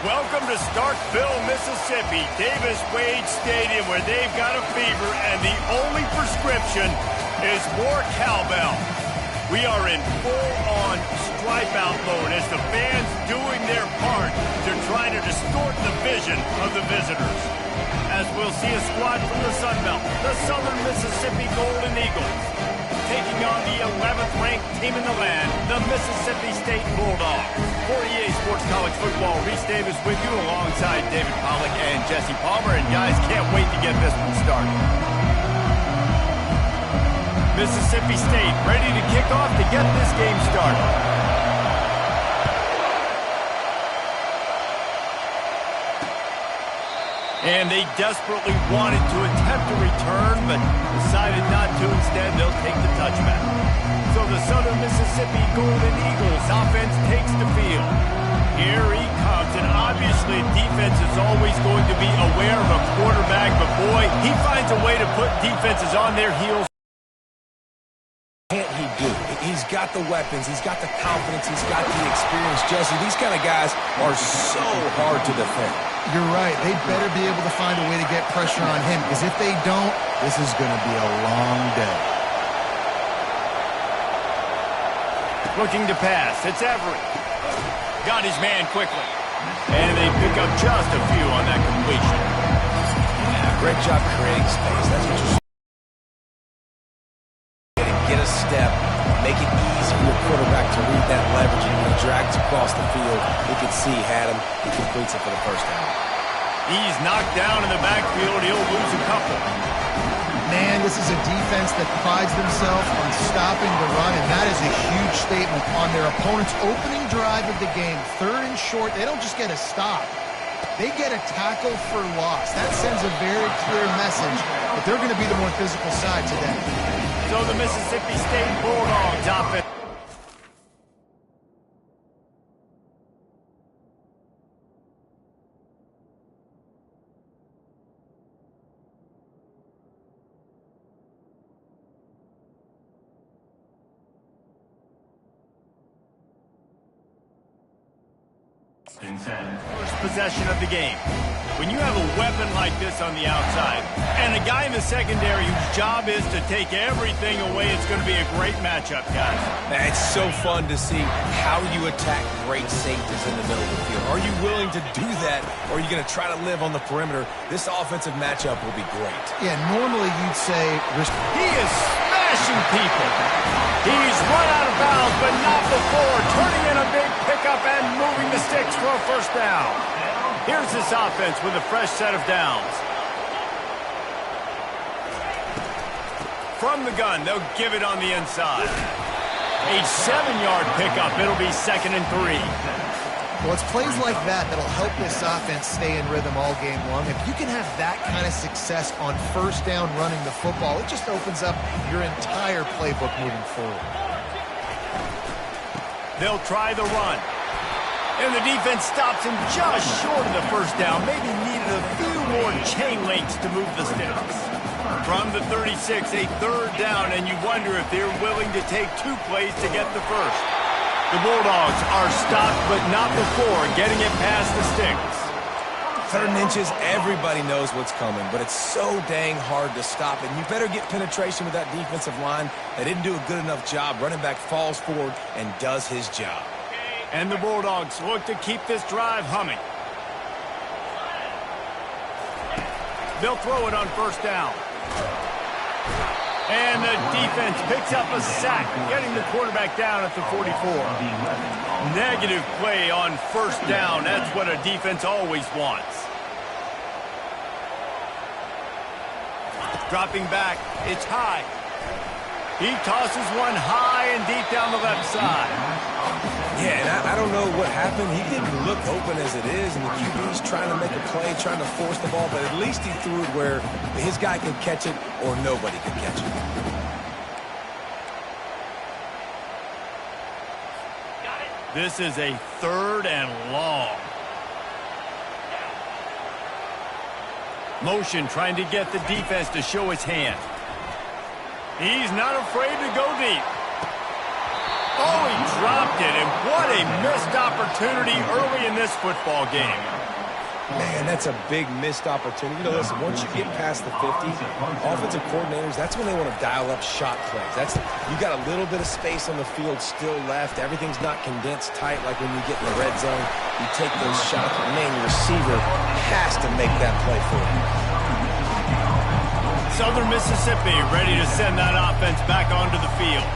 Welcome to Starkville, Mississippi, Davis-Wade Stadium, where they've got a fever, and the only prescription is more cowbell. We are in full-on stripe-out mode as the fans doing their part to try to distort the vision of the visitors. As we'll see a squad from the Sun Belt, the Southern Mississippi Golden Eagles, taking on the 11th-ranked team in the land, the Mississippi State Bulldogs. For EA Sports College Football, Reese Davis with you alongside David Pollack and Jesse Palmer. And guys, can't wait to get this one started. Mississippi State ready to kick off to get this game started. And they desperately wanted to attempt a return, but decided not to. Instead, they'll take the touchback. So the Southern Mississippi Golden Eagles offense takes the field. Here he comes, and obviously defense is always going to be aware of a quarterback, but boy, he finds a way to put defenses on their heels. Can't he do? He's got the weapons, he's got the confidence, he's got the experience. Jesse, these kind of guys are so hard to defend. You're right. They better be able to find a way to get pressure on him, because if they don't, this is going to be a long day. Looking to pass. It's Everett. Got his man quickly. And they pick up just a few on that completion. Yeah, great job creating space. That's what you're get a step, make it easy for the quarterback to read that leverage, and when he drags across the field, he can see he had him. He completes it for the first down. He's knocked down in the backfield. He'll lose a couple. Man, this is a defense that prides themselves on stopping the run, and that is a huge statement on their opponent's opening drive of the game. 3rd and short, they don't just get a stop. They get a tackle for loss. That sends a very clear message that they're going to be the more physical side today. So the Mississippi State Bulldogs offense. First possession of the game. When you have a weapon like this on the outside and a guy in the secondary whose job is to take everything away, it's going to be a great matchup, guys. It's so fun to see how you attack great safeties in the middle of the field. Are you willing to do that, or are you going to try to live on the perimeter? This offensive matchup will be great. Yeah, normally you'd say... He is smashing people. He's run out of bounds, but not before. Turning in a big pickup and moving the sticks for a first down. Here's this offense with a fresh set of downs. From the gun, they'll give it on the inside. A 7-yard pickup. It'll be 2nd and 3. Well, it's plays like that that'll help this offense stay in rhythm all game long. If you can have that kind of success on first down running the football, it just opens up your entire playbook moving forward. They'll try the run. And the defense stops him just short of the first down. Maybe needed a few more chain links to move the sticks. From the 36, a 3rd down, and you wonder if they're willing to take 2 plays to get the first. The Bulldogs are stopped, but not before getting it past the sticks. 3rd and inches, everybody knows what's coming, but it's so dang hard to stop, and you better get penetration with that defensive line. They didn't do a good enough job. Running back falls forward and does his job. And the Bulldogs look to keep this drive humming. They'll throw it on first down. And the defense picks up a sack, getting the quarterback down at the 44. Negative play on first down. That's what a defense always wants. Dropping back, it's high. He tosses one high and deep down the left side. Yeah, and I don't know what happened. He didn't look open as it is, and the QB's trying to make a play, trying to force the ball, but at least he threw it where his guy could catch it or nobody could catch it. This is a 3rd and long. Motion trying to get the defense to show his hand. He's not afraid to go deep. Oh, he dropped deflected, and what a missed opportunity early in this football game. Man, that's a big missed opportunity. You know, listen, once you get past the 50, offensive coordinators, that's when they want to dial up shot plays. You got a little bit of space on the field still left. Everything's not condensed tight like when you get in the red zone. You take those shots, but man, your receiver has to make that play for you. Southern Mississippi ready to send that offense back onto the field.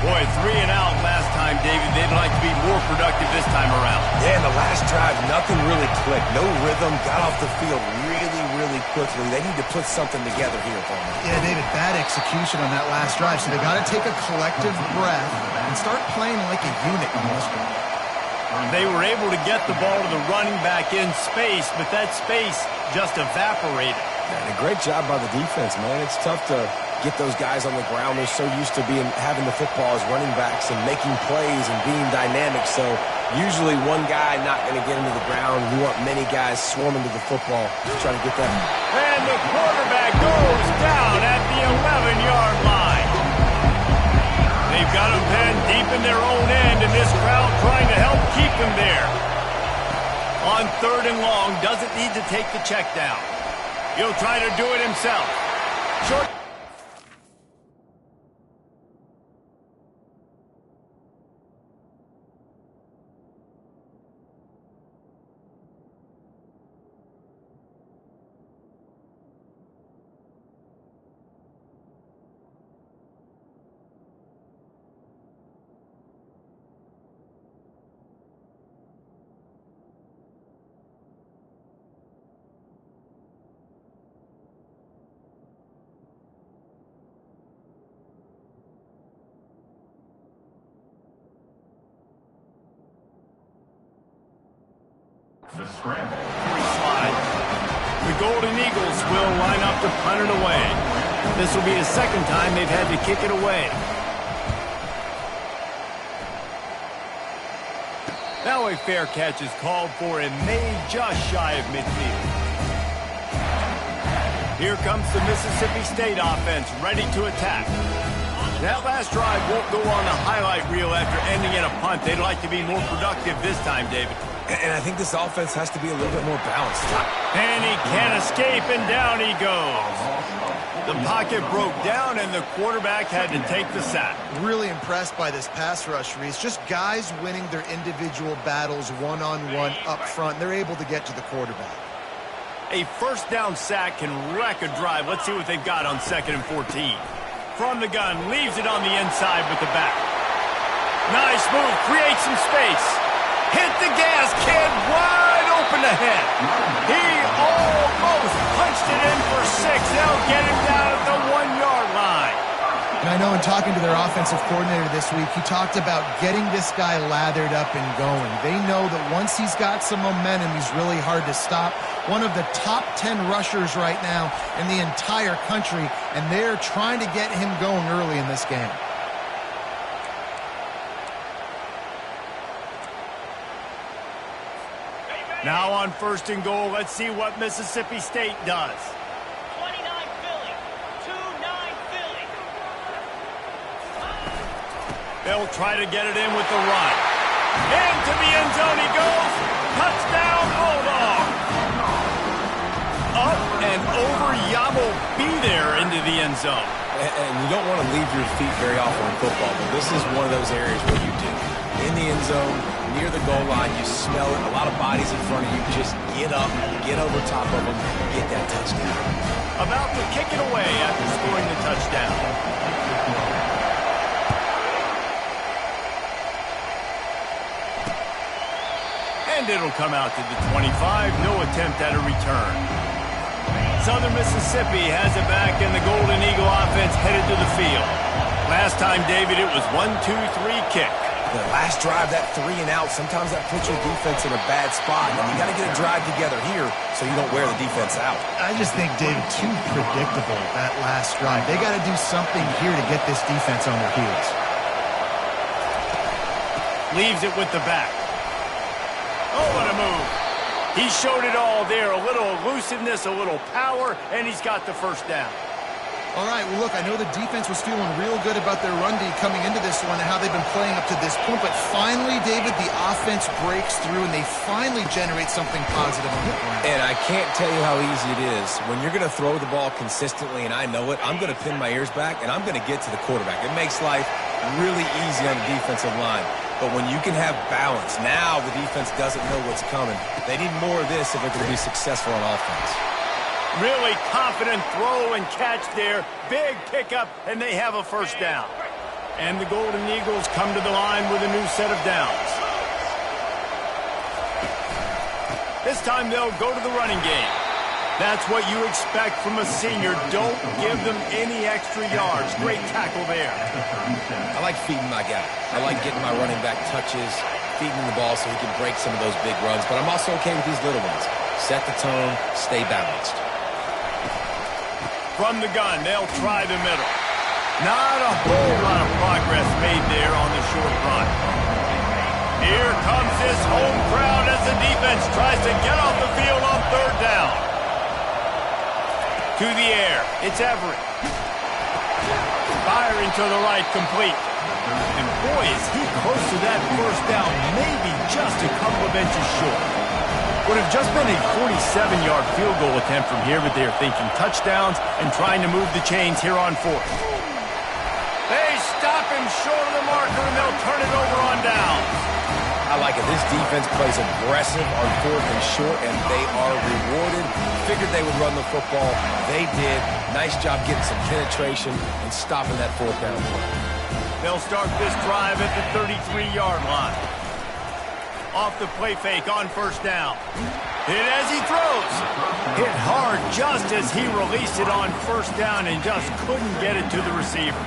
Boy, 3 and out last time, David. They'd like to be more productive this time around. Yeah, in the last drive, nothing really clicked. No rhythm, got off the field really, really quickly. They need to put something together here, Bowman. Yeah, David, bad execution on that last drive. So they got to take a collective breath and start playing like a unit on this one. They were able to get the ball to the running back in space, but that space just evaporated. And a great job by the defense, man. It's tough to get those guys on the ground. They're so used to having the football as running backs and making plays and being dynamic. So usually one guy not going to get into the ground. You want many guys swarming to the football to try to get that. And the quarterback goes down at the 11-yard line. They've got him pinned deep in their own end, and this crowd trying to help keep him there. On 3rd and long, doesn't need to take the check down. He'll try to do it himself. Short. The scramble. Slide. The Golden Eagles will line up to punt it away. This will be the second time they've had to kick it away. Now a fair catch is called for and made just shy of midfield. Here comes the Mississippi State offense ready to attack. That last drive won't go on the highlight reel after ending in a punt. They'd like to be more productive this time, David. And I think this offense has to be a little bit more balanced. And he can't escape, and down he goes. The pocket broke down, and the quarterback had to take the sack. Really impressed by this pass rush, Reese. Just guys winning their individual battles one-on-one up front. They're able to get to the quarterback. A first down sack can wreck a drive. Let's see what they've got on 2nd and 14. From the gun, leaves it on the inside with the back. Nice move, creates some space. Hit the gas, kid, wide open ahead. He almost punched it in for 6. They'll get him down at the 1-yard line. And I know in talking to their offensive coordinator this week, he talked about getting this guy lathered up and going. They know that once he's got some momentum, he's really hard to stop. One of the top 10 rushers right now in the entire country, and they're trying to get him going early in this game. Now on 1st and goal, let's see what Mississippi State does. 29 Philly, 2-9 Philly. They'll try to get it in with the run. Into the end zone he goes. Touchdown, Bulldogs. Up and over, Yabo be there into the end zone. And you don't want to leave your feet very often in football, but this is one of those areas where you do. In the end zone, near the goal line, you smell it. A lot of bodies in front of you. Just get up, get over top of them, get that touchdown. About to kick it away after scoring the touchdown. And it'll come out to the 25. No attempt at a return. Southern Mississippi has it back, and the Golden Eagle offense headed to the field. Last time, David, it was 1-2-3 kick. The last drive, that 3 and out, sometimes that puts your defense in a bad spot. And you got to get a drive together here so you don't wear the defense out. I just think, David, too predictable that last drive. They got to do something here to get this defense on their heels. Leaves it with the back. Oh, what a move. He showed it all there. A little elusiveness, a little power, and he's got the first down. All right, well, look, I know the defense was feeling real good about their run D coming into this one and how they've been playing up to this point, but finally, David, the offense breaks through and they finally generate something positive on the ground. And I can't tell you how easy it is. When you're going to throw the ball consistently, and I know it, I'm going to pin my ears back, and I'm going to get to the quarterback. It makes life really easy on the defensive line. But when you can have balance, now the defense doesn't know what's coming. They need more of this if they're going to be successful on offense. Really confident throw and catch there. Big pickup, and they have a first down. And the Golden Eagles come to the line with a new set of downs. This time they'll go to the running game. That's what you expect from a senior. Don't give them any extra yards. Great tackle there. I like feeding my guy. I like getting my running back touches, feeding the ball so he can break some of those big runs. But I'm also okay with these little ones. Set the tone, stay balanced. From the gun, they'll try the middle. Not a whole lot of progress made there on the short run. Here comes this home crowd as the defense tries to get off the field on third down. To the air, it's Everett. Firing to the right, complete. And boy, is he close to that first down, maybe just a couple of inches short. Would have just been a 47-yard field goal attempt from here, but they're thinking touchdowns and trying to move the chains here on fourth. They stop him short of the marker, and they'll turn it over on down. I like it. This defense plays aggressive on fourth and short, and they are rewarded. Figured they would run the football. They did. Nice job getting some penetration and stopping that fourth down play. They'll start this drive at the 33-yard line. Off the play fake on first down. Hit as he throws. Hit hard just as he released it on first down and just couldn't get it to the receiver.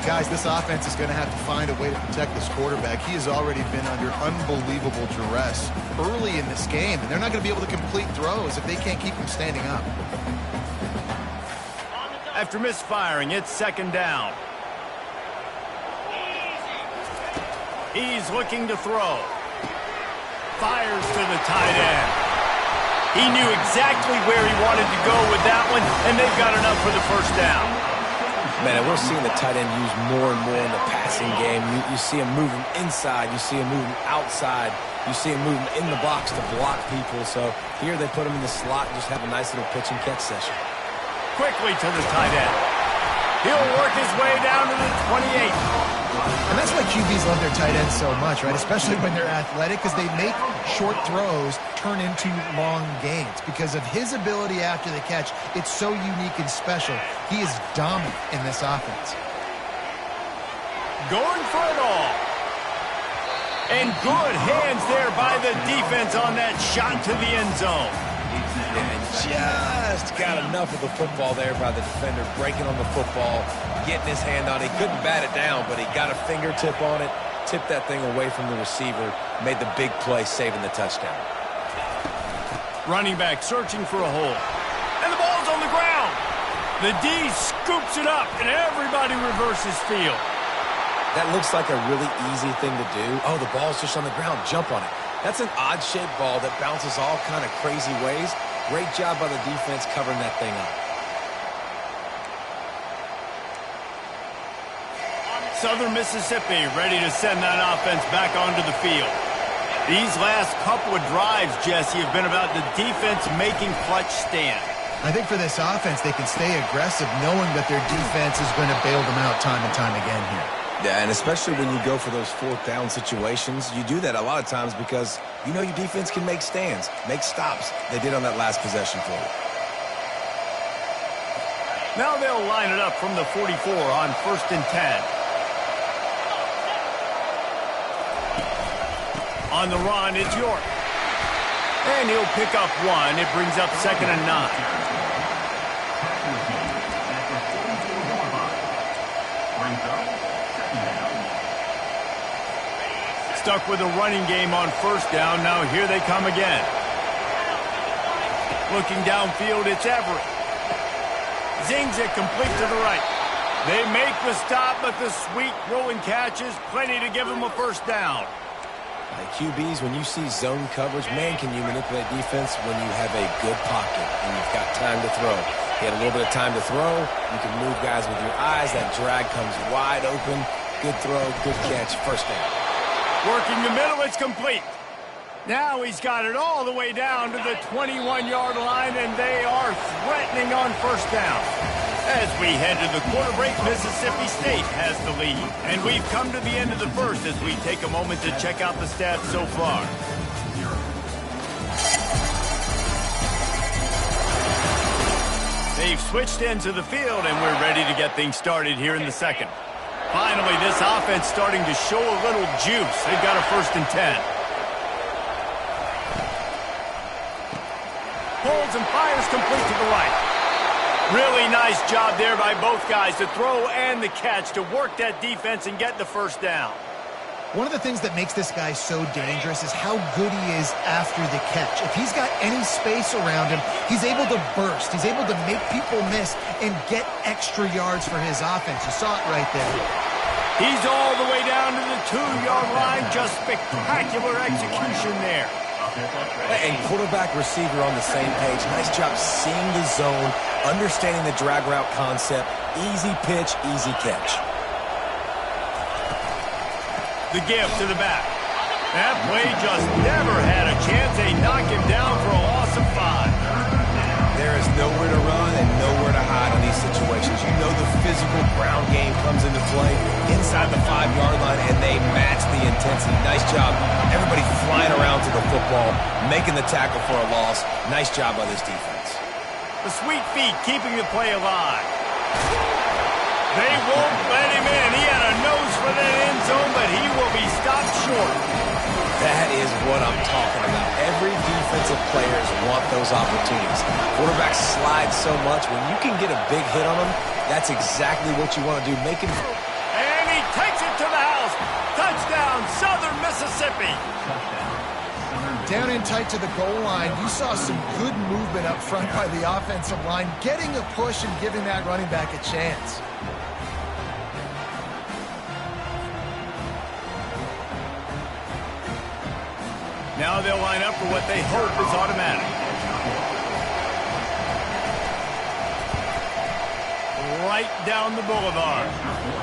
Guys, this offense is going to have to find a way to protect this quarterback. He has already been under unbelievable duress early in this game, and they're not going to be able to complete throws if they can't keep him standing up. After misfiring, it's second down. He's looking to throw. Fires to the tight end. He knew exactly where he wanted to go with that one, and they've got enough for the first down. Man, we're seeing the tight end used more and more in the passing game. You see him moving inside. You see him moving outside. You see him moving in the box to block people. So here they put him in the slot and just have a nice little pitch and catch session. Quickly to the tight end. He'll work his way down to the 28. And that's why QBs love their tight ends so much, right? Especially when they're athletic, because they make short throws turn into long gains. Because of his ability after the catch, it's so unique and special. He is dominant in this offense. Going for it all. And good hands there by the defense on that shot to the end zone. And just got enough of the football there by the defender, breaking on the football, getting his hand on it. He couldn't bat it down, but he got a fingertip on it, tipped that thing away from the receiver, made the big play, saving the touchdown. Running back searching for a hole. And the ball's on the ground. The D scoops it up, and everybody reverses field. That looks like a really easy thing to do. Oh, the ball's just on the ground. Jump on it. That's an odd-shaped ball that bounces all kind of crazy ways. Great job by the defense covering that thing up. Southern Mississippi ready to send that offense back onto the field. These last couple of drives, Jesse, have been about the defense making clutch stand. I think for this offense, they can stay aggressive knowing that their defense is going to bail them out time and time again here. Yeah, and especially when you go for those fourth down situations, you do that a lot of times because you know your defense can make stands, make stops. They did on that last possession for you. Now they'll line it up from the 44 on 1st and 10. On the run, it's York. And he'll pick up one. It brings up 2nd and 9. Stuck with a running game on 1st down. Now here they come again. Looking downfield, it's Everett. Zings it complete to the right. They make the stop, but the sweet rolling catch is plenty to give them a first down. QBs, when you see zone coverage, man, can you manipulate defense when you have a good pocket and you've got time to throw. He had a little bit of time to throw. You can move guys with your eyes. That drag comes wide open. Good throw, good catch, first down. Working the middle, it's complete. Now he's got it all the way down to the 21-yard line, and they are threatening on first down. As we head to the quarter break, Mississippi State has the lead. And we've come to the end of the first as we take a moment to check out the stats so far. They've switched into the field, and we're ready to get things started here in the second. Finally, this offense starting to show a little juice. They've got a 1st and 10. Holds and fires complete to the right. Really nice job there by both guys to throw and the catch to work that defense and get the first down. One of the things that makes this guy so dangerous is how good he is after the catch. If he's got any space around him, he's able to burst. He's able to make people miss and get extra yards for his offense. You saw it right there. He's all the way down to the 2-yard line. Just spectacular execution there. And quarterback receiver on the same page. Nice job seeing the zone, understanding the drag route concept. Easy pitch, easy catch. The give to the back. That play just never had a chance. They knock him down for a loss of 5. There is nowhere to run and nowhere to hide in these situations. You know the physical ground game comes into play inside the 5-yard line, and they match the intensity. Nice job. Everybody flying around to the football, making the tackle for a loss. Nice job by this defense. The sweet feet keeping the play alive. They won't let him in. He had a nose for that end zone, but he will be stopped short. That is what I'm talking about. Every defensive players want those opportunities. Quarterbacks slide so much. When you can get a big hit on them, that's exactly what you want to do. And he takes it to the house. Touchdown, Southern Mississippi. Down in tight to the goal line, you saw some good movement up front by the offensive line, getting a push and giving that running back a chance. Now they'll line up for what they hope is automatic. Right down the boulevard.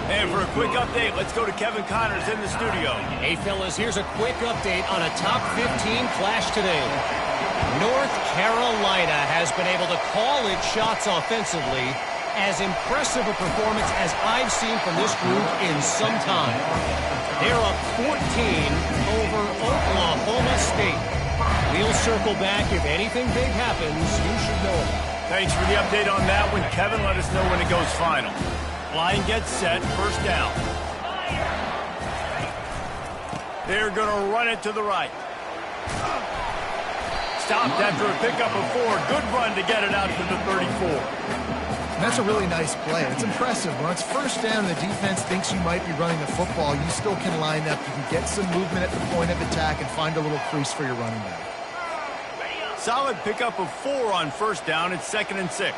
And for a quick update, let's go to Kevin Connors in the studio. Hey, fellas, here's a quick update on a top 15 clash today. North Carolina has been able to call its shots offensively. As impressive a performance as I've seen from this group in some time. They're up 14 over Oklahoma State. We'll circle back if anything big happens. You should know about it. Thanks for the update on that one, Kevin. Let us know when it goes final. Line gets set, first down. They're going to run it to the right. Stopped after a pickup of 4. Good run to get it out to the 34. And that's a really nice play. It's impressive. When it's first down and the defense thinks you might be running the football, you still can line up. You can get some movement at the point of attack and find a little crease for your running back. Solid pickup of 4 on first down. It's 2nd and 6.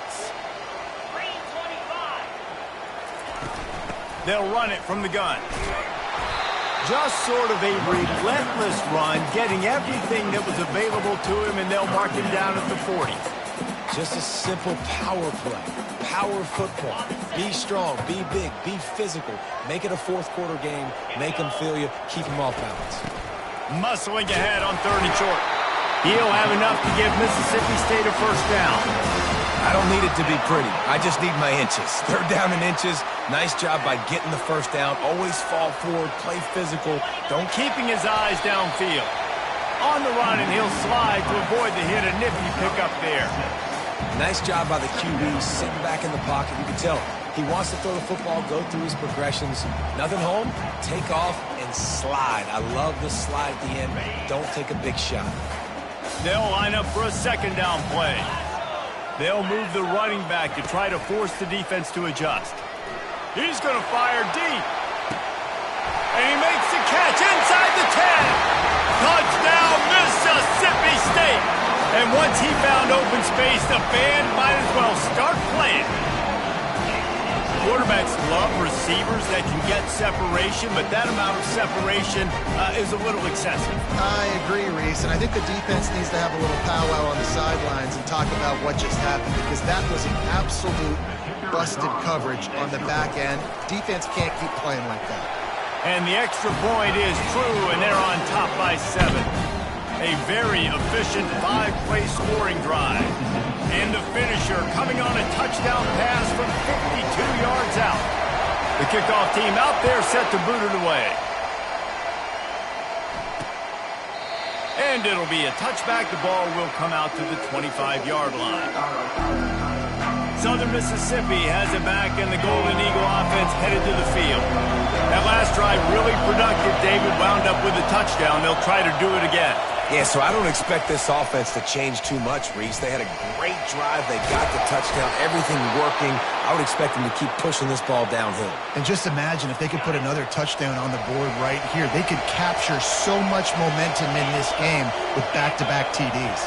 They'll run it from the gun. Just sort of a relentless run, getting everything that was available to him, and they'll mark him down at the 40. Just a simple power play. Power football. Be strong, be big, be physical. Make it a fourth-quarter game. Make them feel you. Keep them off balance. Muscling ahead on 3rd and short. He'll have enough to give Mississippi State a first down. I don't need it to be pretty. I just need my inches. 3rd down in inches. Nice job by getting the first down. Always fall forward. Play physical. Don't keeping his eyes downfield. On the run, and he'll slide to avoid the hit. A nifty pickup there. Nice job by the QB, sitting back in the pocket. You can tell he wants to throw the football, go through his progressions. Nothing home, take off, and slide. I love the slide at the end. Don't take a big shot. They'll line up for a 2nd down play. They'll move the running back to try to force the defense to adjust. He's going to fire deep. And he makes the catch inside the 10. Touchdown, Mississippi State. And once he found open space, the band might as well start playing. Quarterbacks love receivers that can get separation, but that amount of separation is a little excessive. I agree, Reese, and I think the defense needs to have a little powwow on the sidelines and talk about what just happened, because that was an absolute busted coverage on the back end. Defense can't keep playing like that. And the extra point is true, and they're on top by 7. A very efficient 5-play scoring drive. And the finisher coming on a touchdown pass from 52 yards out. The kickoff team out there set to boot it away. And it'll be a touchback. The ball will come out to the 25-yard line. Southern Mississippi has it back, and the Golden Eagle offense headed to the field. That last drive really productive. David wound up with a touchdown. They'll try to do it again. Yeah, so I don't expect this offense to change too much, Reese. They had a great drive. They got the touchdown, everything working. I would expect them to keep pushing this ball downhill. And just imagine if they could put another touchdown on the board right here. They could capture so much momentum in this game with back-to-back TDs.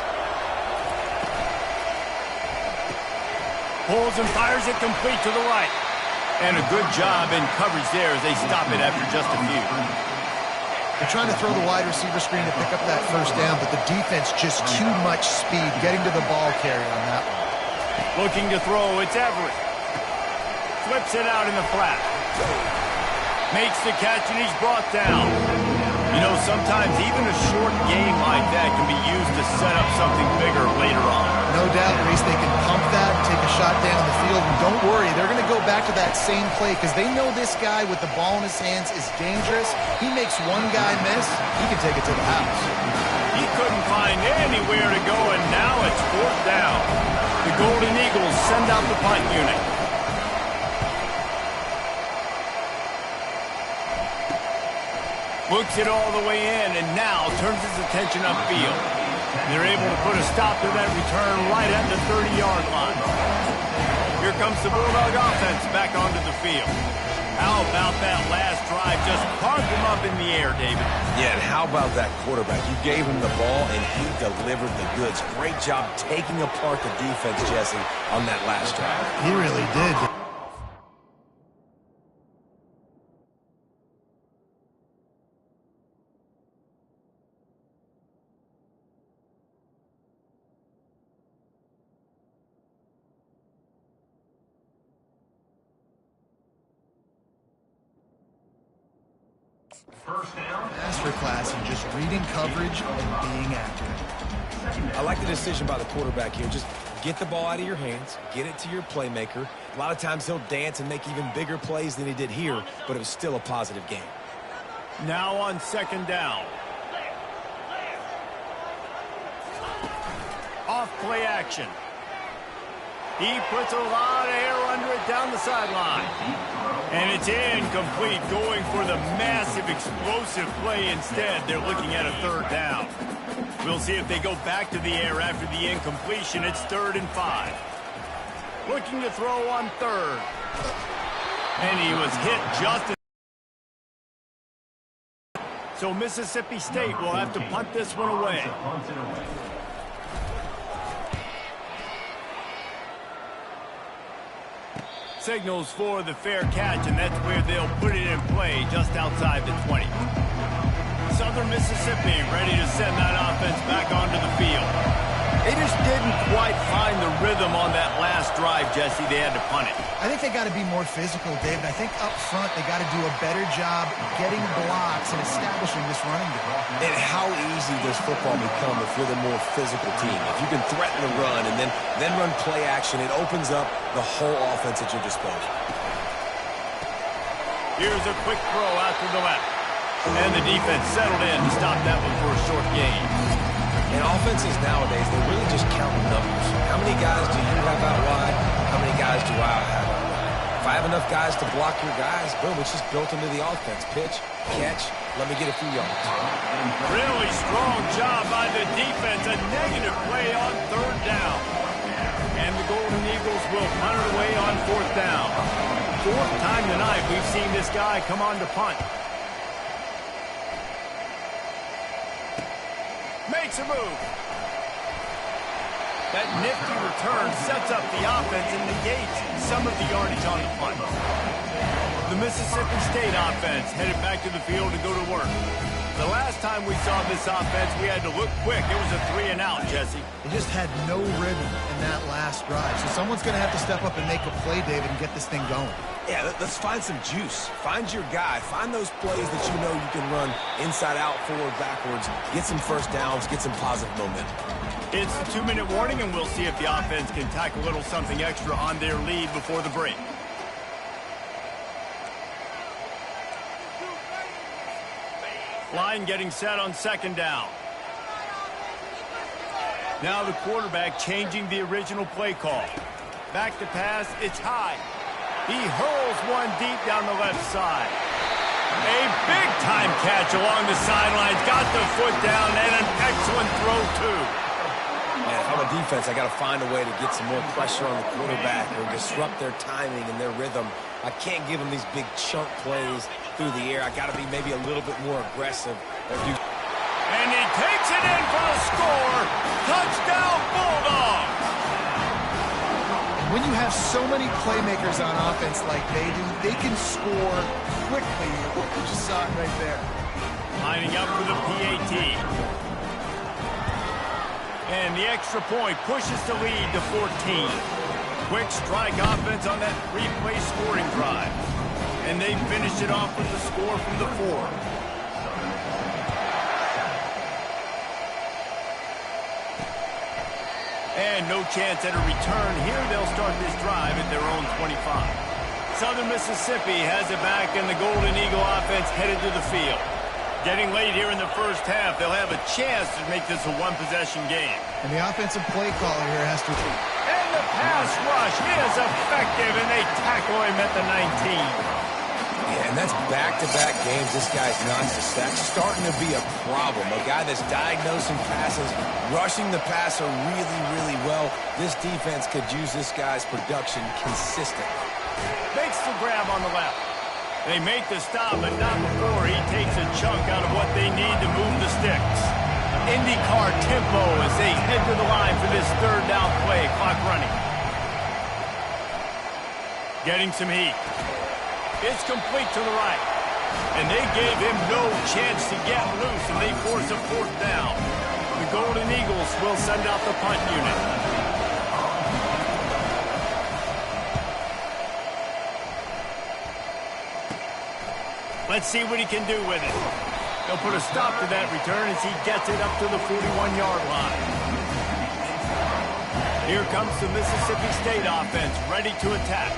Pulls and fires it complete to the right. And a good job in coverage there as they stop it after just a few. They're trying to throw the wide receiver screen to pick up that first down, but the defense just too much speed getting to the ball carrier on that one. Looking to throw, it's Everett. Flips it out in the flat. Makes the catch, and he's brought down. You know, sometimes even a short game like that can be used to set up something bigger later on. No doubt, Reese, they can pump that, take a shot down the field, and don't worry, they're going to go back to that same play because they know this guy with the ball in his hands is dangerous. He makes one guy miss, he can take it to the house. He couldn't find anywhere to go, and now it's 4th down. The Golden Eagles send out the punt unit. Looks it all the way in, and now turns his attention upfield. They're able to put a stop to that return right at the 30-yard line. Here comes the Bulldog offense back onto the field. How about that last drive? Just carved him up in the air, David. Yeah, and how about that quarterback? You gave him the ball, and he delivered the goods. Great job taking apart the defense, Jesse, on that last drive. He really did. First down. Masterclass in just reading coverage and being accurate. I like the decision by the quarterback here. Just get the ball out of your hands, get it to your playmaker. A lot of times he'll dance and make even bigger plays than he did here, but it was still a positive game. Now on 2nd down. Off play action. He puts a lot of air under it down the sideline. And it's incomplete, going for the massive explosive play instead. They're looking at a 3rd down. We'll see if they go back to the air after the incompletion. It's 3rd and 5. Looking to throw on 3rd. And he was hit just as... So Mississippi State will have to punt this one away. Signals for the fair catch, and that's where they'll put it in play just outside the 20. Southern Mississippi ready to send that offense back onto the field. They just didn't quite find the rhythm on that last drive, Jesse. They had to punt it. I think they got to be more physical, David. I think up front they got to do a better job getting blocks and establishing this running game. And how easy does football become if you're the more physical team? If you can threaten the run and then run play action, it opens up the whole offense at your disposal. Here's a quick throw out to the left. And the defense settled in to stop that one for a short gain. And offenses nowadays, they really just count numbers. How many guys do you have out wide? How many guys do I have out wide? If I have enough guys to block your guys, boom, it's just built into the offense. Pitch, catch, let me get a few yards. Really strong job by the defense. A negative play on 3rd down. And the Golden Eagles will punt it away on 4th down. 4th time tonight we've seen this guy come on to punt. Makes a move. That nifty return sets up the offense and negates some of the yardage on the punt. The Mississippi State offense headed back to the field to go to work. The last time we saw this offense, we had to look quick. It was a 3-and-out, Jesse. They just had no rhythm in that last drive. So someone's going to have to step up and make a play, David, and get this thing going. Yeah, let's find some juice. Find your guy. Find those plays that you know you can run inside out, forward, backwards. Get some first downs. Get some positive momentum. It's the 2-minute warning, and we'll see if the offense can tack a little something extra on their lead before the break. Line getting set on 2nd down. Now the quarterback changing the original play call. Back to pass, it's high. He hurls one deep down the left side. A big-time catch along the sidelines. Got the foot down and an excellent throw, too. Man, if I'm a defense, I got to find a way to get some more pressure on the quarterback or disrupt their timing and their rhythm. I can't give them these big chunk plays through the air. I got to be maybe a little bit more aggressive. And he takes it in for the score. Touchdown, Bulldogs. When you have so many playmakers on offense like they do, they can score quickly. You just saw it right there. Lining up for the PAT. And the extra point pushes the lead to 14. Quick strike offense on that replay scoring drive. And they finished it off with the score from the 4. And no chance at a return. Here they'll start this drive at their own 25. Southern Mississippi has it back, and the Golden Eagle offense headed to the field. Getting late here in the first half, they'll have a chance to make this a one-possession game. And the offensive play caller here has to... And the pass rush is effective, and they tackle him at the 19. Yeah, and that's back-to-back games this guy's notched a sack. Starting to be a problem. A guy that's diagnosing passes, rushing the passer really, really well. This defense could use this guy's production consistently. Makes the grab on the left. They make the stop, but not before he takes a chunk out of what they need to move the sticks. IndyCar tempo as they head to the line for this 3rd down play. Clock running. Getting some heat. It's complete to the right. And they gave him no chance to get loose, and they force a 4th down. The Golden Eagles will send out the punt unit. Let's see what he can do with it. He'll put a stop to that return as he gets it up to the 41-yard line. Here comes the Mississippi State offense, ready to attack.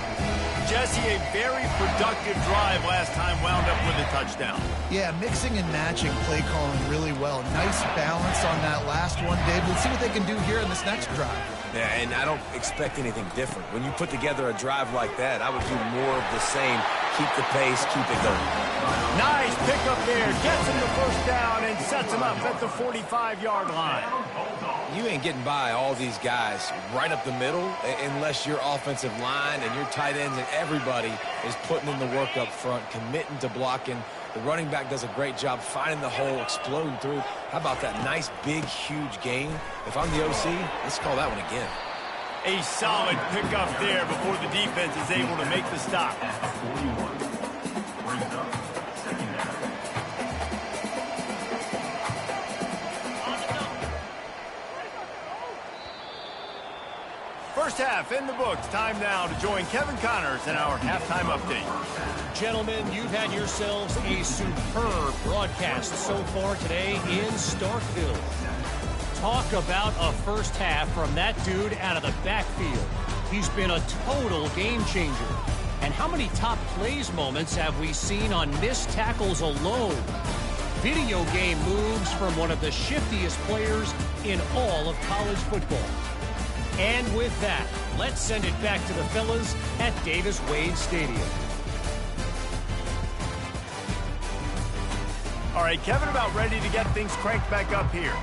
Jesse, a very productive drive last time wound up with a touchdown. Yeah, mixing and matching play calling really well. Nice balance on that last one, Dave. Let's see what they can do here in this next drive. Yeah, and I don't expect anything different. When you put together a drive like that, I would do more of the same. Keep the pace, keep it going. Nice pickup there. Gets him the 1st down and sets him up at the 45-yard line. You ain't getting by all these guys right up the middle unless your offensive line and your tight ends and everybody is putting in the work up front, committing to blocking. The running back does a great job finding the hole, exploding through. How about that nice, big, huge gain? If I'm the OC, let's call that one again. A solid pickup there before the defense is able to make the stop. First half in the books. Time now to join Kevin Connors in our halftime update. Gentlemen, you've had yourselves a superb broadcast so far today in Starkville. Talk about a first half from that dude out of the backfield. He's been a total game changer. And how many top plays moments have we seen on missed tackles alone? Video game moves from one of the shiftiest players in all of college football. And with that, let's send it back to the fellas at Davis-Wade Stadium. All right, Kevin, about ready to get things cranked back up here.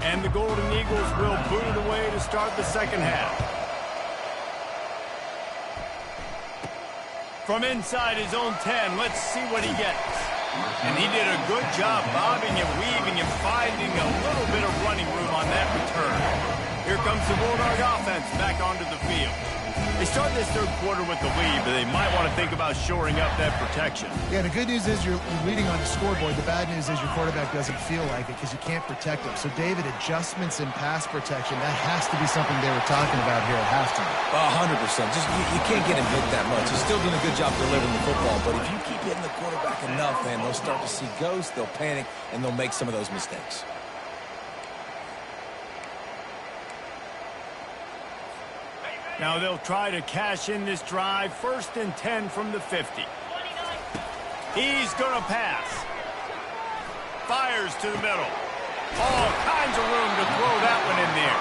And the Golden Eagles will boot it away to start the second half. From inside his own 10, let's see what he gets. And he did a good job bobbing and weaving and finding a little bit of running room on that return. Here comes the Bulldog offense back onto the field. They start this third quarter with the lead, but they might want to think about shoring up that protection. Yeah, the good news is you're leading on the scoreboard. The bad news is your quarterback doesn't feel like it because you can't protect him. So, David, adjustments in pass protection, that has to be something they were talking about here at halftime. 100%. Just you can't get him hit that much. He's still doing a good job delivering the football, but if you keep hitting the quarterback enough, man, they'll start to see ghosts, they'll panic, and they'll make some of those mistakes. Now they'll try to cash in this drive. 1st and 10 from the 50. He's going to pass. Fires to the middle. All kinds of room to throw that one in there.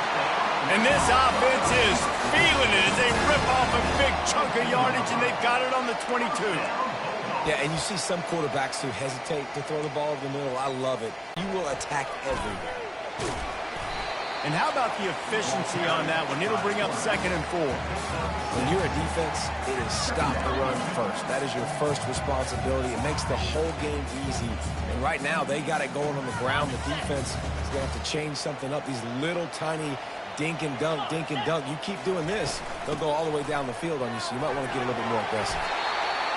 And this offense is feeling it as they rip off a big chunk of yardage, and they've got it on the 22. Yeah, and you see some quarterbacks who hesitate to throw the ball in the middle. I love it. You will attack everywhere. And how about the efficiency on that one? It'll bring up 2nd and 4. When you're a defense, it is stop the run first. That is your first responsibility. It makes the whole game easy. And right now, they got it going on the ground. The defense is going to have to change something up. These little tiny dink and dunk, dink and dunk. You keep doing this, they'll go all the way down the field on you, so you might want to get a little bit more aggressive.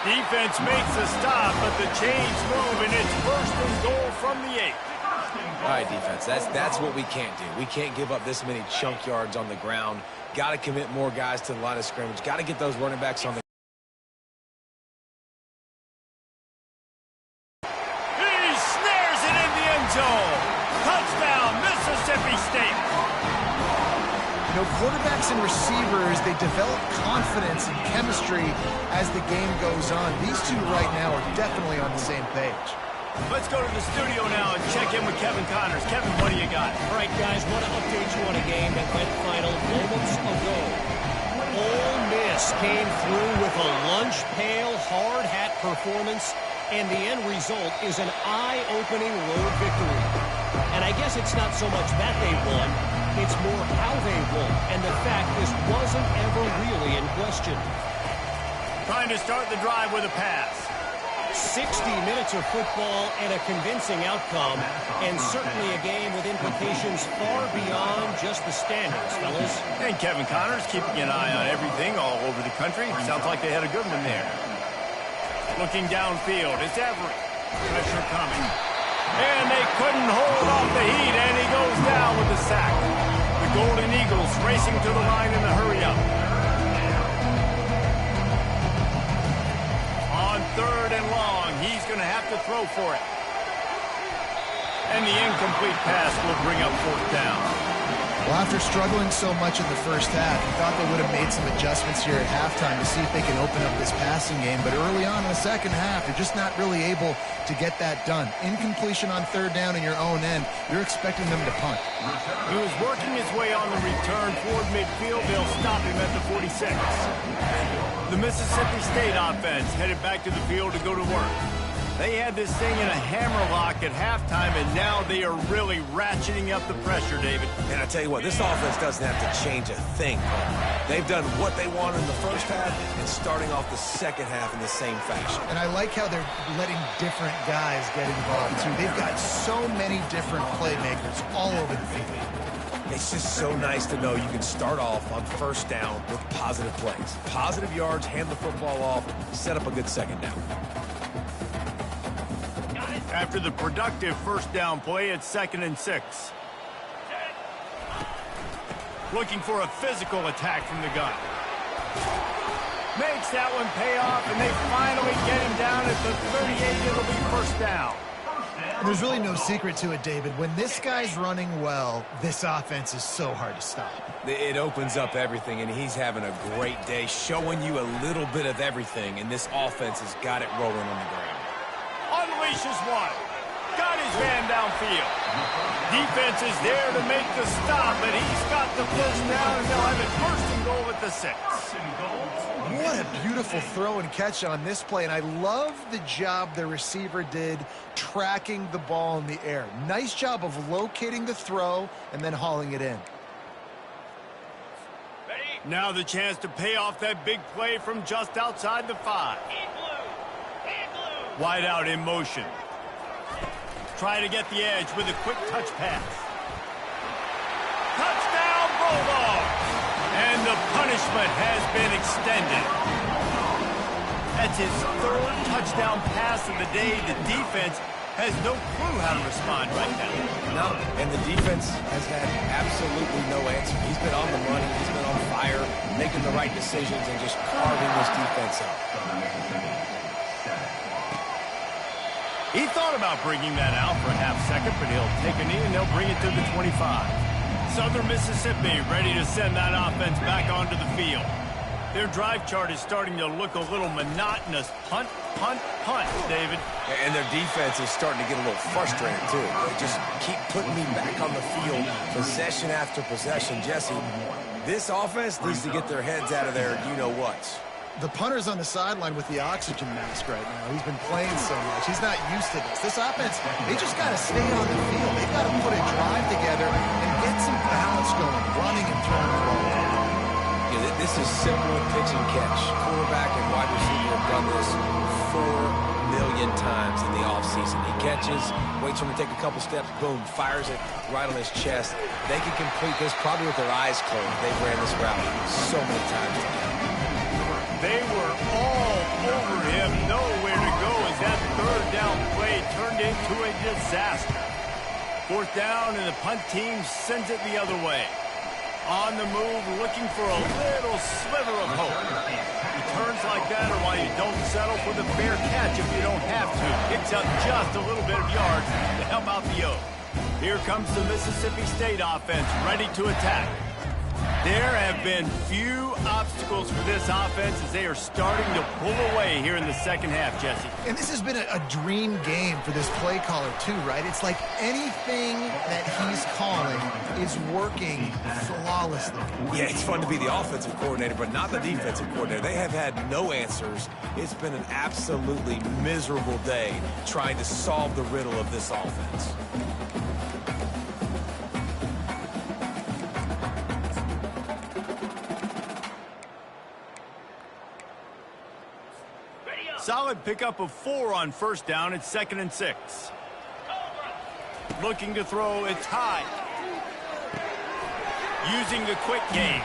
Defense makes a stop, but the chains move, and it's 1st and goal from the 8. All right, defense, that's what we can't do. We can't give up this many chunk yards on the ground. Got to commit more guys to the line of scrimmage. Got to get those running backs on the He snares it in the end zone. Touchdown, Mississippi State. You know, quarterbacks and receivers, they develop confidence and chemistry as the game goes on. These two right now are definitely on the same page. Let's go to the studio now and check in with Kevin Connors. Kevin, what do you got? All right, guys, want to update you on a game that went final moments ago. Ole Miss came through with a lunch pail, hard hat performance, and the end result is an eye-opening road victory. And I guess it's not so much that they won, it's more how they won, and the fact this wasn't ever really in question. Trying to start the drive with a pass. 60 minutes of football and a convincing outcome, and certainly a game with implications far beyond just the standings, fellas. And Kevin Connors keeping an eye on everything all over the country. Sounds like they had a good one there. Looking downfield, it's Everett. Pressure coming. And they couldn't hold off the heat, and he goes down with the sack. The Golden Eagles racing to the line in the hurry-up. On 3rd and long, he's going to have to throw for it. And the incomplete pass will bring up 4th down. Well, after struggling so much in the first half, you thought they would have made some adjustments here at halftime to see if they can open up this passing game. But early on in the second half, they're just not really able to get that done. Incompletion on 3rd down in your own end, you're expecting them to punt. He was working his way on the return toward midfield. They'll stop him at the 46. The Mississippi State offense headed back to the field to go to work. They had this thing in a hammerlock at halftime, and now they are really ratcheting up the pressure, David. And I tell you what, this offense doesn't have to change a thing. They've done what they wanted in the first half and starting off the second half in the same fashion. And I like how they're letting different guys get involved, too. They've got so many different playmakers all over the field. It's just so nice to know you can start off on 1st down with positive plays. Positive yards, hand the football off, set up a good 2nd down. After the productive 1st down play, it's 2nd and 6. Looking for a physical attack from the gun. Makes that one pay off, and they finally get him down at the 38. It'll be 1st down. There's really no secret to it, David. When this guy's running well, this offense is so hard to stop. It opens up everything, and he's having a great day, showing you a little bit of everything, and this offense has got it rolling on the ground. Unleashes one. got his man downfield. Defense is there to make the stop, but he's got the first down, and they'll have it first and goal at the 6. What a beautiful throw and catch on this play, and I love the job the receiver did tracking the ball in the air. Nice job of locating the throw and then hauling it in. Now the chance to pay off that big play from just outside the 5. Wide out in motion. Trying to get the edge with a quick touch pass. Touchdown, Bulldogs! And the punishment has been extended. That's his 3rd touchdown pass of the day. The defense has no clue how to respond right now. No, and the defense has had absolutely no answer. He's been on the money. He's been on fire, making the right decisions, and just carving this defense up. He thought about bringing that out for a half second, but he'll take a knee and they'll bring it to the 25. Southern Mississippi ready to send that offense back onto the field. Their drive chart is starting to look a little monotonous. Punt, punt, punt, David. And their defense is starting to get a little frustrated, too. They just keep putting me back on the field, possession after possession. Jesse, this offense needs to get their heads out of their you-know-whats. The punter's on the sideline with the oxygen mask right now. He's been playing so much. He's not used to this. This offense, they just got to stay on the field. They've got to put a drive together and get some balance going, running and throwing the ball. Yeah, this is simple pitch and catch. Quarterback and wide receiver have done this 4 million times in the offseason. He catches, waits for him to take a couple steps, boom, fires it right on his chest. They can complete this probably with their eyes closed. They've ran this route so many times. They were all over him, nowhere to go as that 3rd down play turned into a disaster. 4th down, and the punt team sends it the other way. On the move, looking for a little sliver of hope. He turns like that, or why you don't settle for the fair catch if you don't have to. Picks up just a little bit of yards to help out the O. Here comes the Mississippi State offense, ready to attack. There have been few obstacles for this offense as they are starting to pull away here in the second half, Jesse. And this has been a dream game for this play caller, too, right? It's like anything that he's calling is working flawlessly. Yeah, it's fun to be the offensive coordinator, but not the defensive coordinator. They have had no answers. It's been an absolutely miserable day trying to solve the riddle of this offense. Solid pickup of 4 on 1st down. It's 2nd and 6. Looking to throw, it's high. Using the quick game.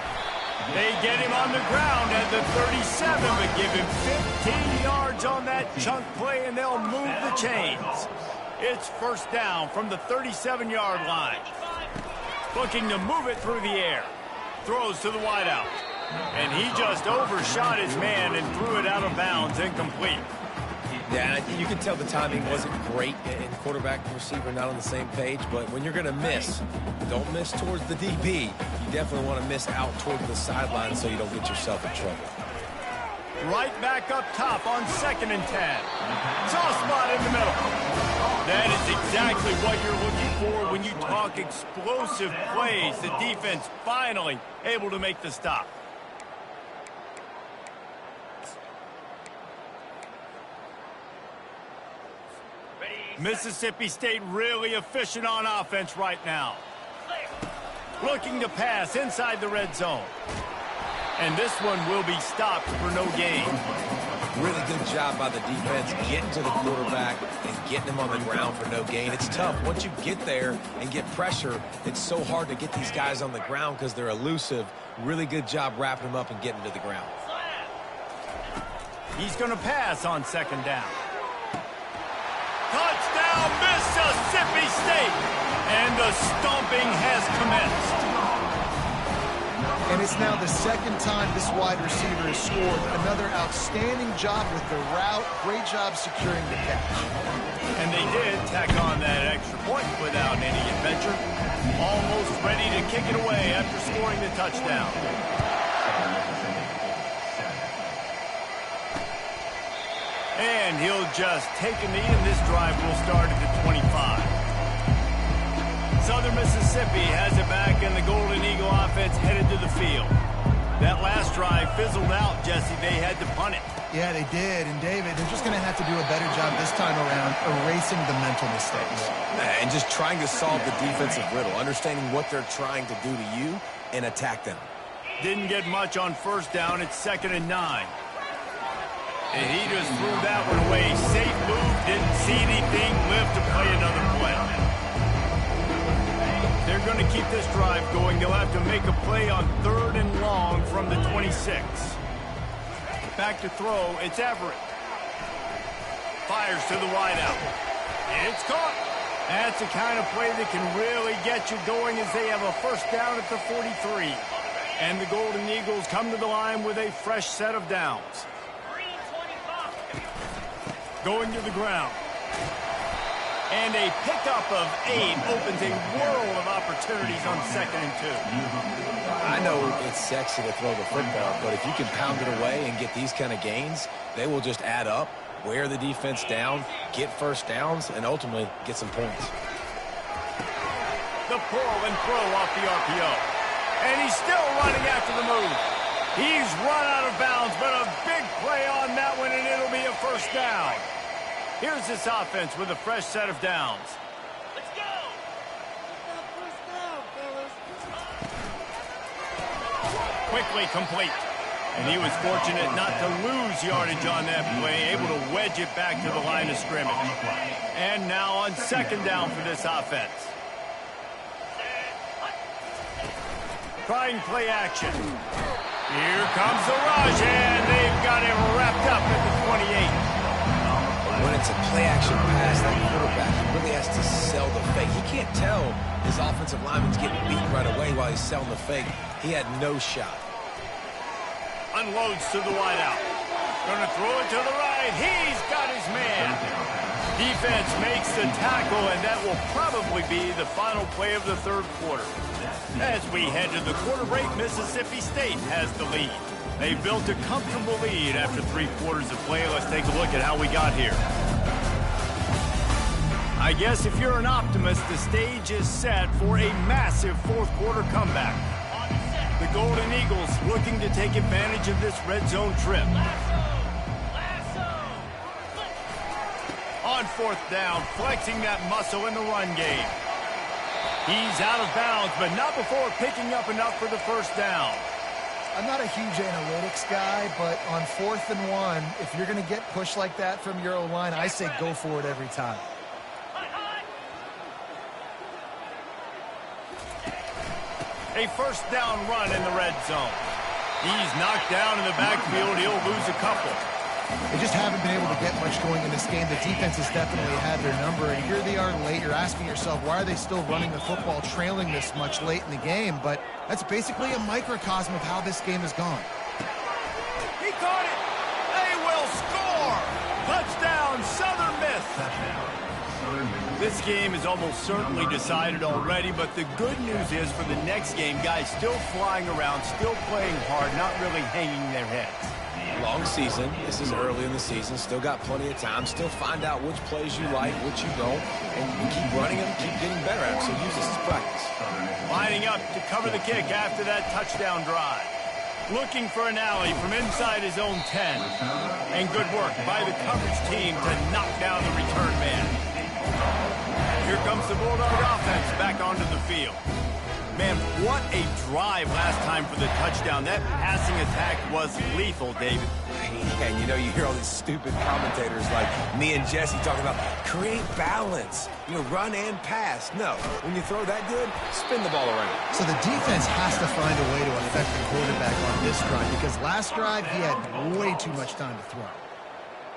They get him on the ground at the 37, but give him 15 yards on that chunk play, and they'll move the chains. It's 1st down from the 37-yard line. Looking to move it through the air. Throws to the wideout. And he just overshot his man and threw it out of bounds, incomplete. Yeah, you can tell the timing wasn't great, and quarterback and receiver not on the same page, but when you're going to miss, don't miss towards the DB. You definitely want to miss out towards the sideline so you don't get yourself in trouble. Right back up top on 2nd and 10. Soft spot in the middle. That is exactly what you're looking for when you talk explosive plays. The defense finally able to make the stop. Mississippi State really efficient on offense right now. Looking to pass inside the red zone. And this one will be stopped for no gain. Really good job by the defense getting to the quarterback and getting him on the ground for no gain. It's tough. Once you get there and get pressure, it's so hard to get these guys on the ground because they're elusive. Really good job wrapping them up and getting to the ground. He's going to pass on 2nd down. Touchdown, Mississippi State! And the stomping has commenced. And it's now the 2nd time this wide receiver has scored. Another outstanding job with the route. Great job securing the catch. And they did tack on that extra point without any adventure. Almost ready to kick it away after scoring the touchdown. And he'll just take a knee, and this drive will start at the 25. Southern Mississippi has it back, and the Golden Eagle offense headed to the field. That last drive fizzled out, Jesse. They had to punt it. Yeah, they did. And, David, they're just going to have to do a better job this time around erasing the mental mistakes. And just trying to solve the defensive riddle, understanding what they're trying to do to you and attack them. Didn't get much on first down. It's 2nd and 9. And he just threw that one away. Safe move, didn't see anything, lived to play another play. They're going to keep this drive going. They'll have to make a play on 3rd and long from the 26. Back to throw, it's Everett. Fires to the wideout. It's caught. That's the kind of play that can really get you going as they have a first down at the 43. And the Golden Eagles come to the line with a fresh set of downs. Going to the ground. And a pickup of 8 opens a world of opportunities on 2nd and 2. I know it's sexy to throw the football, but if you can pound it away and get these kind of gains, they will just add up, wear the defense down, get first downs, and ultimately get some points. The pull and throw off the RPO. And he's still running after the move. He's run out of bounds, but a big play on that one, and it'll be a first down. Here's this offense with a fresh set of downs. Let's go! Quickly complete. And he was fortunate not to lose yardage on that play, able to wedge it back to the line of scrimmage. And now on 2nd down for this offense. Trying play action. Here comes the rush, and they've got him wrapped up at the 28. When it's a play-action pass, that quarterback really has to sell the fake. He can't tell his offensive lineman's getting beat right away while he's selling the fake. He had no shot. Unloads to the wideout. Gonna throw it to the right. He's got his man. Defense makes the tackle, and that will probably be the final play of the 3rd quarter. As we head to the quarter break, Mississippi State has the lead. They built a comfortable lead after 3 quarters of play. Let's take a look at how we got here. I guess if you're an optimist, the stage is set for a massive 4th quarter comeback. The Golden Eagles looking to take advantage of this red zone trip. On 4th down, flexing that muscle in the run game. He's out of bounds, but not before picking up enough for the first down. I'm not a huge analytics guy, but on 4th and 1, if you're going to get pushed like that from your O-line, I say go for it every time. A first down run in the red zone. He's knocked down in the backfield. He'll lose a couple. They just haven't been able to get much going in this game. The defense has definitely had their number, and here they are late. You're asking yourself, why are they still running the football, trailing this much late in the game? But that's basically a microcosm of how this game has gone. He caught it. They will score. Touchdown, Southern Miss. This game is almost certainly decided already, but the good news is for the next game, guys still flying around, still playing hard, not really hanging their heads. Long season. This is early in the season. Still got plenty of time. Still find out which plays you like, which you don't. And you keep running them, keep getting better at them. So use this as practice. Lining up to cover the kick after that touchdown drive. Looking for an alley from inside his own 10. And good work by the coverage team to knock down the return man. Here comes the Bulldog offense back onto the field. Man, what a drive last time for the touchdown. That passing attack was lethal, David. And you know, you hear all these stupid commentators like me and Jesse talking about create balance, you know, run and pass. No, when you throw that good, spin the ball around. So the defense has to find a way to affect the quarterback on this drive, because last drive he had way too much time to throw.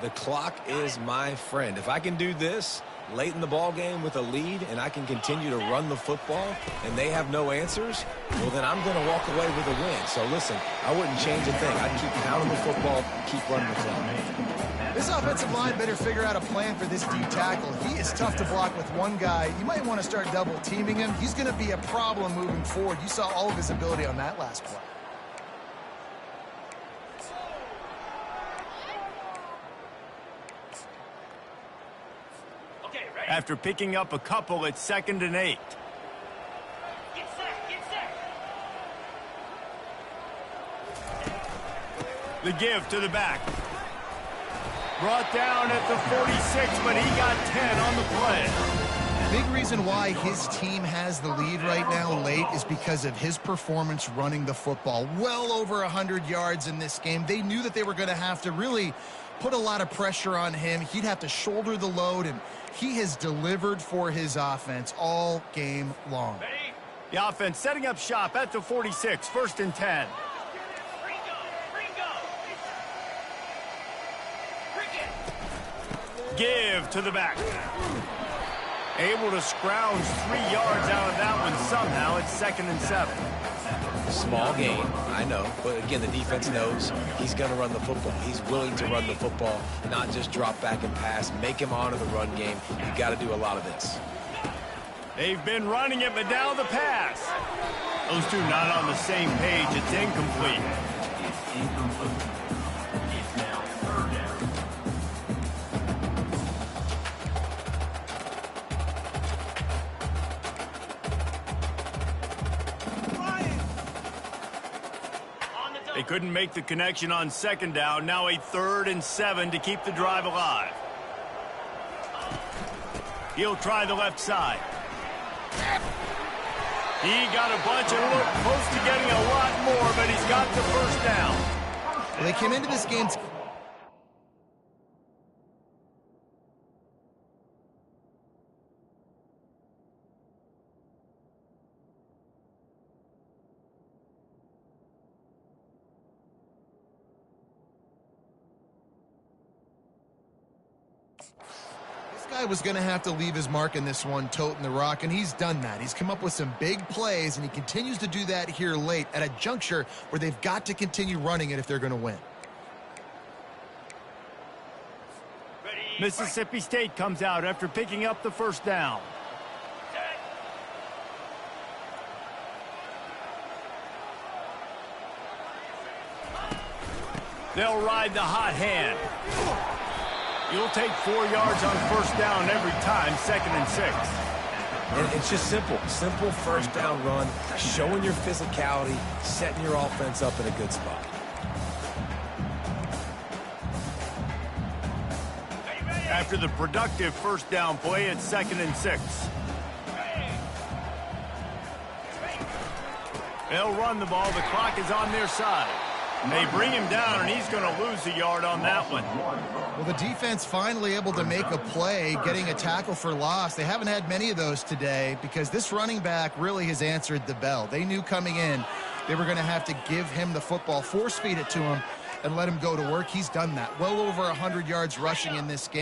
The clock is my friend. If I can do this late in the ball game with a lead and I can continue to run the football and they have no answers, well, then I'm going to walk away with a win. So listen, I wouldn't change a thing. I'd keep pounding the football, keep running the clock. This offensive line better figure out a plan for this D tackle. He is tough to block with one guy. You might want to start double teaming him. He's going to be a problem moving forward. You saw all of his ability on that last play. after picking up a couple at 2nd and 8. Get set, get set. The give to the back. Brought down at the 46, but he got 10 on the play. Big reason why his team has the lead right now late is because of his performance running the football. Well over 100 yards in this game. They knew that they were going to have to really put a lot of pressure on him. He'd have to shoulder the load, and he has delivered for his offense all game long. Ready? The offense setting up shop at the 46, 1st and 10. Ringo, Ringo. Cricket. Give to the back. Able to scrounge 3 yards out of that one somehow. It's 2nd and 7. Small gain, I know. But again, the defense knows he's going to run the football. He's willing to run the football, not just drop back and pass. Make him honor the run game. You've got to do a lot of this. They've been running it, but now the pass. Those two not on the same page. It's incomplete. It's incomplete. It's now 3rd down. On the double. They couldn't make the connection on 2nd down. Now a 3rd and 7 to keep the drive alive. He'll try the left side. He got a bunch and looked close to getting a lot more, but he's got the 1st down. Well, they came into this game. Guy was going to have to leave his mark in this one, toting the rock, and he's done that. He's come up with some big plays, and he continues to do that here late at a juncture where they've got to continue running it if they're going to win. Ready? Mississippi State comes out after picking up the 1st down. Set. They'll ride the hot hand. You'll take 4 yards on 1st down every time, 2nd and 6. And it's just simple 1st down run, showing your physicality, setting your offense up in a good spot. After the productive 1st down play, it's 2nd and 6. They'll run the ball. The clock is on their side. They bring him down, and he's going to lose a yard on that one. Well, the defense finally able to make a play, getting a tackle for loss. They haven't had many of those today because this running back really has answered the bell. They knew coming in they were going to have to give him the football, force feed it to him, and let him go to work. He's done that. Well over 100 yards rushing in this game.